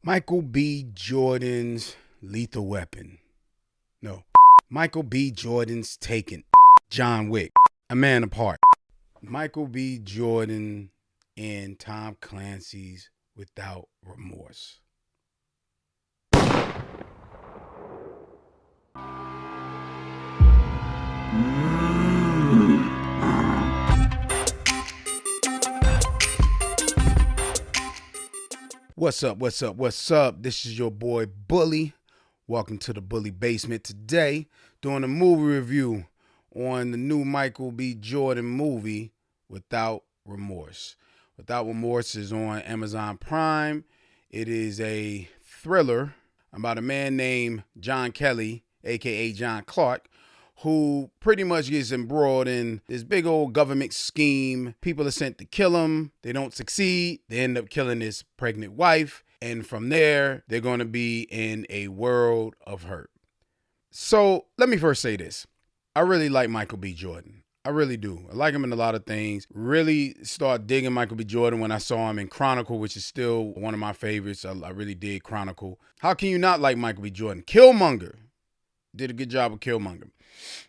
Michael B. Jordan's Lethal Weapon. No. Michael B. Jordan's Taken. John Wick. A Man Apart. Michael B. Jordan and Tom Clancy's Without Remorse. What's up? This is your boy Bully. Welcome to the Bully Basement. Today, doing a movie review on the new Michael B. Jordan movie, Without Remorse. Without Remorse is on Amazon Prime. It is a thriller about a man named John Kelly, aka John Clark, who pretty much gets embroiled in this big old government scheme. People are sent to kill him. They don't succeed. They end up killing his pregnant wife. And from there, they're going to be in a world of hurt. So let me first say this. I really like Michael B. Jordan. I really do. I like him in a lot of things. Really start digging Michael B. Jordan when I saw him in Chronicle, which is still one of my favorites. I really dig Chronicle. How can you not like Michael B. Jordan? Killmonger. Did a good job with Killmonger.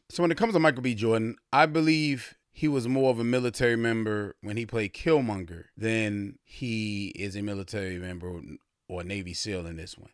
So when it comes to Michael B. Jordan, I believe he was more of a military member when he played Killmonger than he is a military member or Navy SEAL in this one.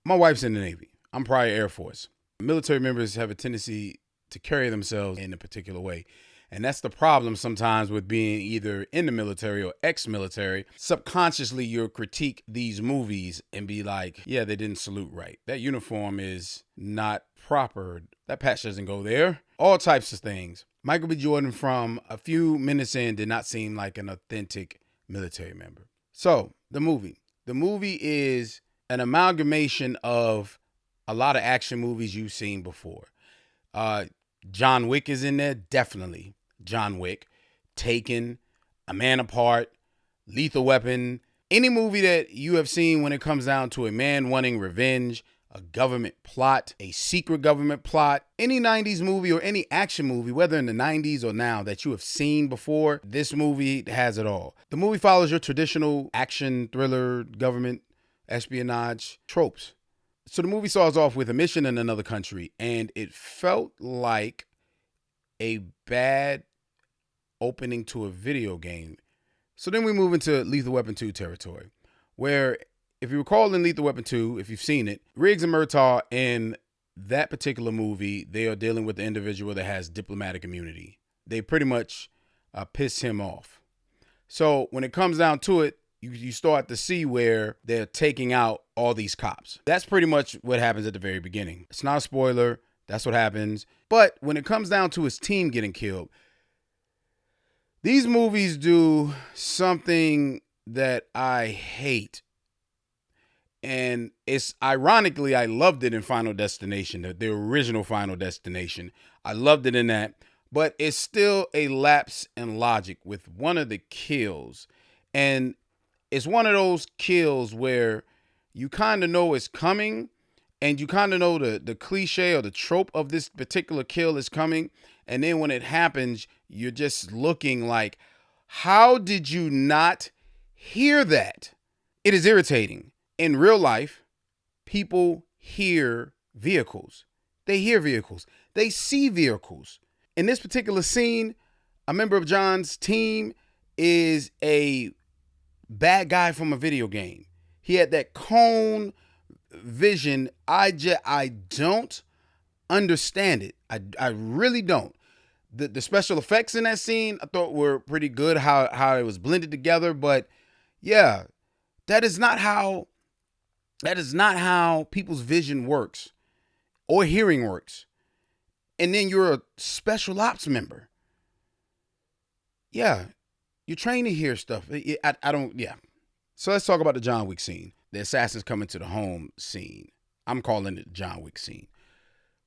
My wife's in the Navy. I'm prior Air Force. Military members have a tendency to carry themselves in a particular way. And that's the problem sometimes with being either in the military or ex-military. Subconsciously, you'll critique these movies and be like, yeah, they didn't salute right. That uniform is not proper. That patch doesn't go there. All types of things. Michael B. Jordan, from a few minutes in, did not seem like an authentic military member. So, the movie. The movie is an amalgamation of a lot of action movies you've seen before. John Wick is in there, definitely. John Wick, Taken, A Man Apart, Lethal Weapon. Any movie that you have seen when it comes down to a man wanting revenge, a government plot, a secret government plot, any 90s movie or any action movie, whether in the 90s or now, that you have seen before, this movie has it all. The movie follows your traditional action, thriller, government, espionage tropes. So the movie starts off with a mission in another country, and it felt like a bad opening to a video game. So then we move into Lethal Weapon 2 territory, where, if you recall in Lethal Weapon 2, if you've seen it, Riggs and Murtaugh in that particular movie, they are dealing with the individual that has diplomatic immunity. They pretty much piss him off. So when it comes down to it, you start to see where they're taking out all these cops. That's pretty much what happens at the very beginning. It's not a spoiler. That's what happens. But when it comes down to his team getting killed, these movies do something that I hate. And it's ironically, I loved it in Final Destination, the original Final Destination. I loved it in that. But it's still a lapse in logic with one of the kills. And it's one of those kills where you kind of know it's coming, and you kind of know the cliche or the trope of this particular kill is coming. And then when it happens, you're just looking like, how did you not hear that? It is irritating. In real life, people hear vehicles. They hear vehicles. They see vehicles. In this particular scene, a member of John's team is a bad guy from a video game. He had that cone vision. I don't understand it. I really don't. The special effects in that scene I thought were pretty good, how it was blended together. But yeah, that is not how people's vision works or hearing works. And then you're a special ops member. Yeah, you're trained to hear stuff. I don't, yeah. So let's talk about the John Wick scene. The assassins coming to the home scene. I'm calling it the John Wick scene.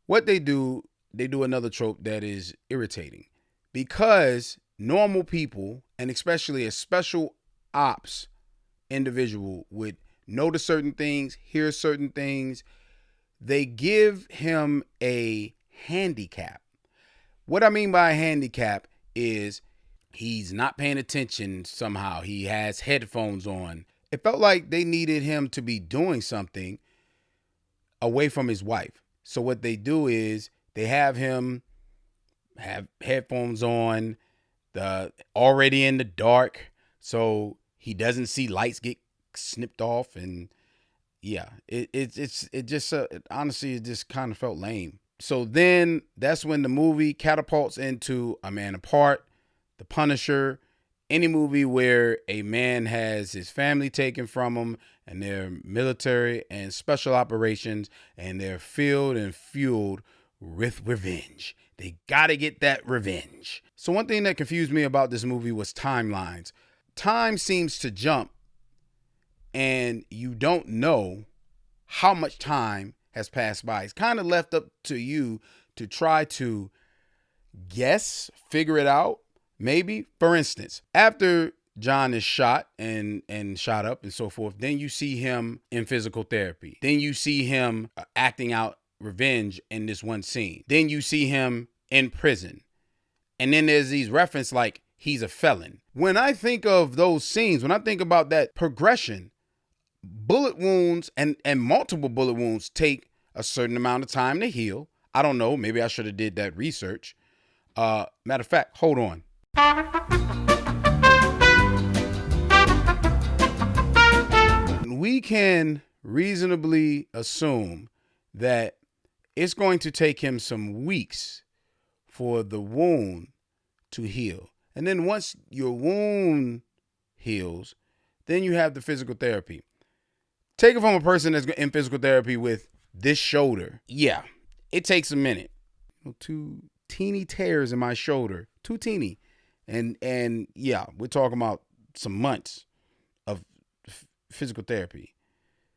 What they do another trope that is irritating. Because normal people, and especially a special ops individual, would notice certain things, hear certain things. They give him a handicap. What I mean by a handicap is he's not paying attention somehow. He has headphones on It felt like they needed him to be doing something away from his wife. So what they do is they have him have headphones on, the already in the dark, so he doesn't see lights get snipped off, and yeah, it just honestly it just kind of felt lame. So then that's when the movie catapults into A Man Apart, The Punisher, any movie where a man has his family taken from him and they're military and special operations and they're filled and fueled with revenge. They gotta get that revenge. So one thing that confused me about this movie was timelines. Time seems to jump and you don't know how much time has passed by. It's kind of left up to you to try to guess, figure it out. Maybe, for instance, after John is shot and shot up and so forth, then you see him in physical therapy. Then you see him acting out revenge in this one scene. Then you see him in prison. And then there's these references like he's a felon. When I think of those scenes, when I think about that progression, bullet wounds and multiple bullet wounds take a certain amount of time to heal. I don't know. Maybe I should have did that research. Matter of fact, hold on. We can reasonably assume that it's going to take him some weeks for the wound to heal. And then once your wound heals, then you have the physical therapy. Take it from a person that's in physical therapy with this shoulder. Yeah, it takes a minute. Two teeny tears in my shoulder. Too teeny. And yeah, we're talking about some months of physical therapy.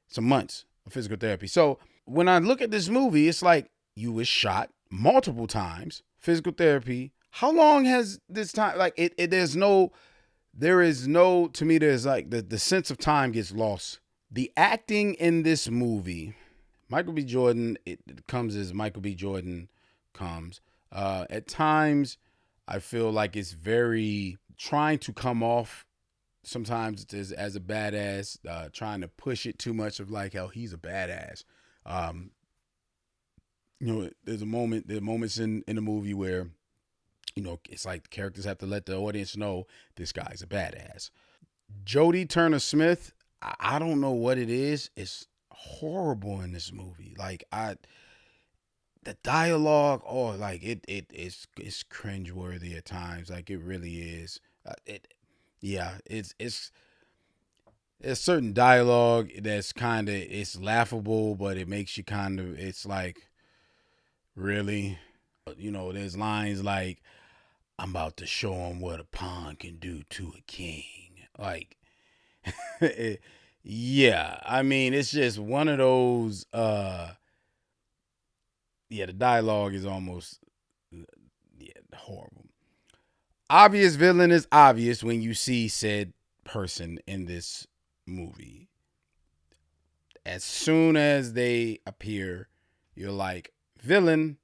Some months of physical therapy. So when I look at this movie, it's like you was shot multiple times. Physical therapy. How long has this time? Like there is no, to me, there's like the sense of time gets lost. The acting in this movie, Michael B. Jordan, it comes as Michael B. Jordan comes. At times, I feel like it's very trying to come off sometimes as a badass, trying to push it too much of like, hell, he's a badass. There are moments in the movie where, it's like the characters have to let the audience know this guy's a badass. Jodie Turner-Smith, I don't know what it is. It's horrible in this movie. Like the dialogue, it's cringeworthy at times. Like it really is. It's certain dialogue that's it's laughable, but it makes you it's like, really? There's lines like, I'm about to show him what a pawn can do to a king. Like, yeah, I mean, it's just one of those, the dialogue is almost, horrible. Obvious villain is obvious when you see said person in this movie. As soon as they appear, you're like, villain.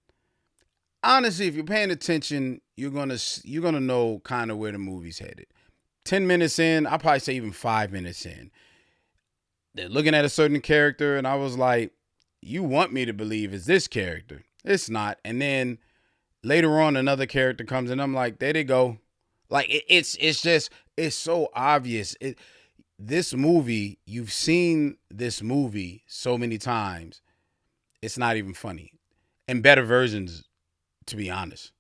Honestly, if you're paying attention, you're gonna know kind of where the movie's headed. 10 minutes in, I'll probably say even 5 minutes in, they're looking at a certain character, and I was like, you want me to believe it's this character. It's not. And then later on, another character comes in. I'm like, there they go. Like, it's so obvious. This movie, you've seen this movie so many times, it's not even funny. And better versions, to be honest.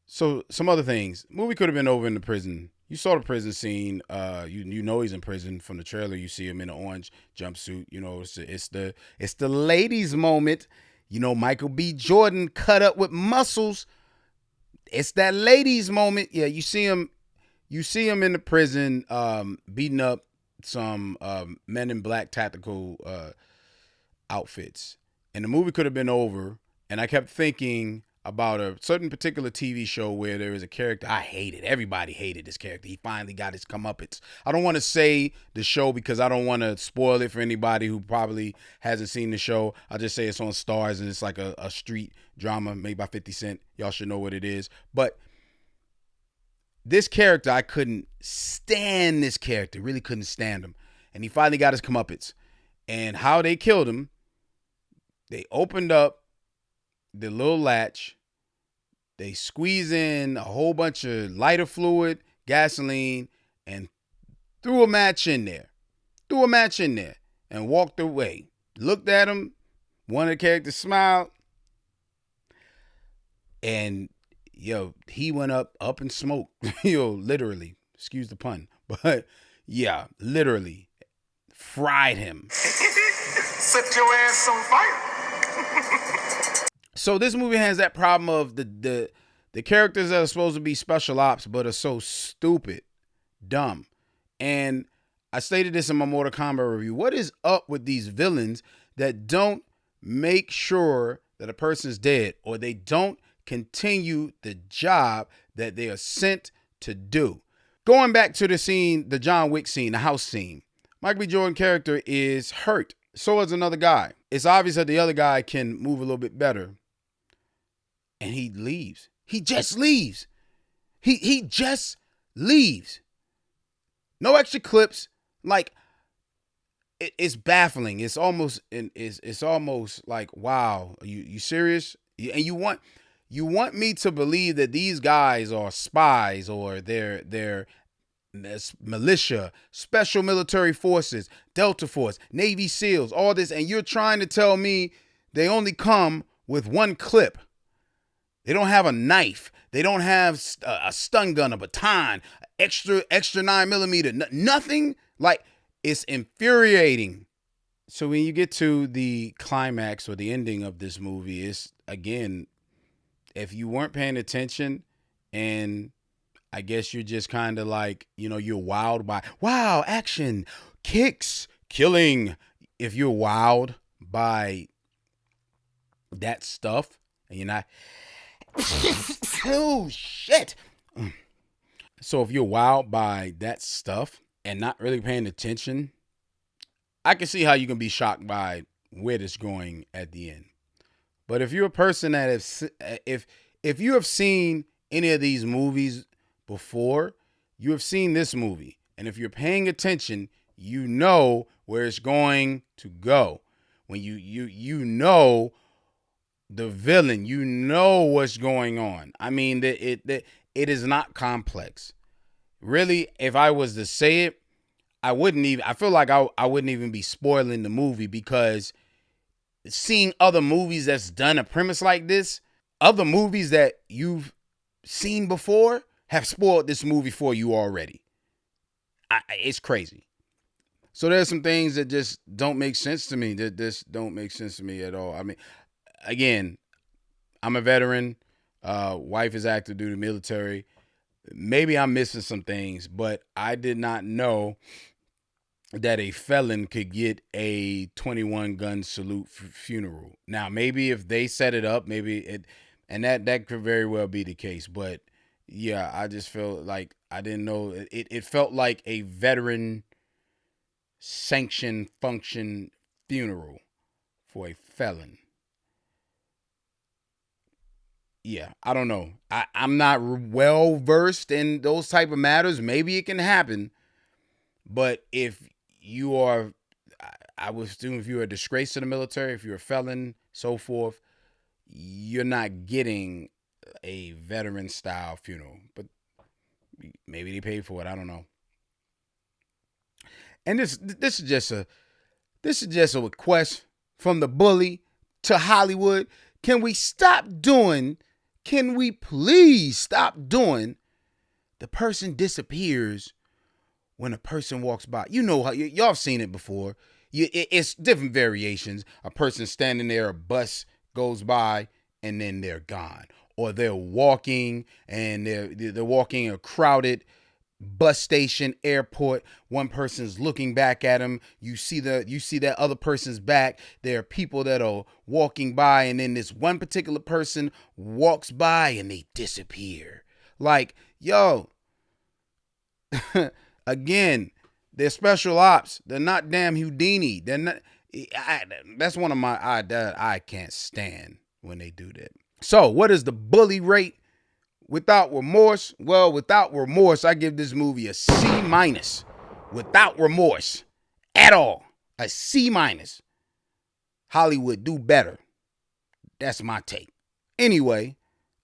So some other things. Movie could have been over in the prison. You saw the prison scene. You know he's in prison from the trailer. You see him in an orange jumpsuit. It's the ladies' moment. Michael B. Jordan cut up with muscles. It's that ladies' moment. Yeah, you see him in the prison, beating up some Men in Black tactical outfits. And the movie could have been over. And I kept thinking about a certain particular TV show where there is a character I hated. Everybody hated this character. He finally got his comeuppance. I don't want to say the show because I don't want to spoil it for anybody who probably hasn't seen the show. I'll just say it's on Stars and it's like a street drama made by 50 Cent. Y'all should know what it is. But this character, I couldn't stand this character. Really couldn't stand him. and he finally got his comeuppance. And how they killed him, they opened up the little latch, they squeeze in a whole bunch of lighter fluid, gasoline, and threw a match in there. And walked away. Looked at him. One of the characters smiled. And, he went up in smoke. Literally. Excuse the pun. But, yeah, literally. Fried him. Set your ass on fire. So this movie has that problem of the characters that are supposed to be special ops but are so stupid, dumb. And I stated this in my Mortal Kombat review. What is up with these villains that don't make sure that a person's dead, or they don't continue the job that they are sent to do? Going back to the scene, the John Wick scene, the house scene. Michael B. Jordan's character is hurt. So is another guy. It's obvious that the other guy can move a little bit better. And he leaves. He just leaves. He just leaves. No extra clips. Like, it's baffling. It's almost like, wow, are you serious? And you want me to believe that these guys are spies, or they're militia, special military forces, Delta Force, Navy SEALs, all this, and you're trying to tell me they only come with one clip. They don't have a knife. They don't have a stun gun, a baton, extra 9mm, nothing. Like, it's infuriating. So when you get to the climax or the ending of this movie, it's, again, if you weren't paying attention, and I guess you're just kind of like, you're wowed by, wow, action, kicks, killing. If you're wowed by that stuff and you're not, oh, shit. So if you're wowed by that stuff and not really paying attention, I can see how you can be shocked by where this going at the end. But if you're a person that if you have seen any of these movies before, you have seen this movie. And if you're paying attention, you know where it's going to go. When you know the villain, you know what's going on. I mean, it is not complex. Really, if I was to say it, I feel like I wouldn't even be spoiling the movie, because seeing other movies that's done a premise like this, other movies that you've seen before have spoiled this movie for you already. It's crazy. So there's some things that just don't make sense to me. That just don't make sense to me at all. I mean, again, I'm a veteran. Wife is active duty military. Maybe I'm missing some things, but I did not know that a felon could get a 21 gun salute funeral. Now, maybe if they set it up, and that could very well be the case. But yeah, I just felt like I didn't know. It felt like a veteran sanctioned function funeral for a felon. Yeah, I don't know. I'm not well versed in those type of matters. Maybe it can happen. But if you are, I would assume if you're a disgrace to the military, if you're a felon, so forth, you're not getting a veteran style funeral. But maybe they paid for it. I don't know. And this is just a request from the bully to Hollywood. Can we please stop doing the person disappears when a person walks by? You know how y'all have seen it before. It's different variations. A person standing there, a bus goes by, and then they're gone. Or they're walking, and they're walking a crowded bus station, airport. One person's looking back at them. You see that other person's back. There are people that are walking by, and then this one particular person walks by and they disappear. Like, yo, again, they're special ops. They're not damn Houdini. They're not. That's one of my I can't stand when they do that. So, what is the bully rate? Without Remorse? Well, Without Remorse, I give this movie a C-. Without Remorse. at all. A C minus. Hollywood, do better. That's my take. Anyway,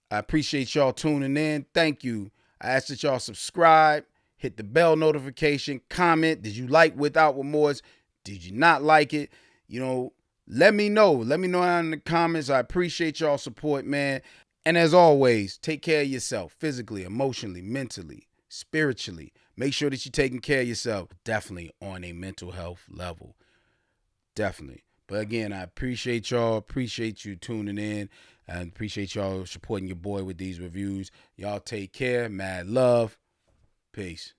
I appreciate y'all tuning in. Thank you. I ask that y'all subscribe, hit the bell notification, comment. Did you like Without Remorse? Did you not like it? Let me know. Let me know down in the comments. I appreciate y'all support, man. And as always, take care of yourself physically, emotionally, mentally, spiritually. Make sure that you're taking care of yourself. Definitely on a mental health level. Definitely. But again, I appreciate y'all. Appreciate you tuning in. And appreciate y'all supporting your boy with these reviews. Y'all take care. Mad love. Peace.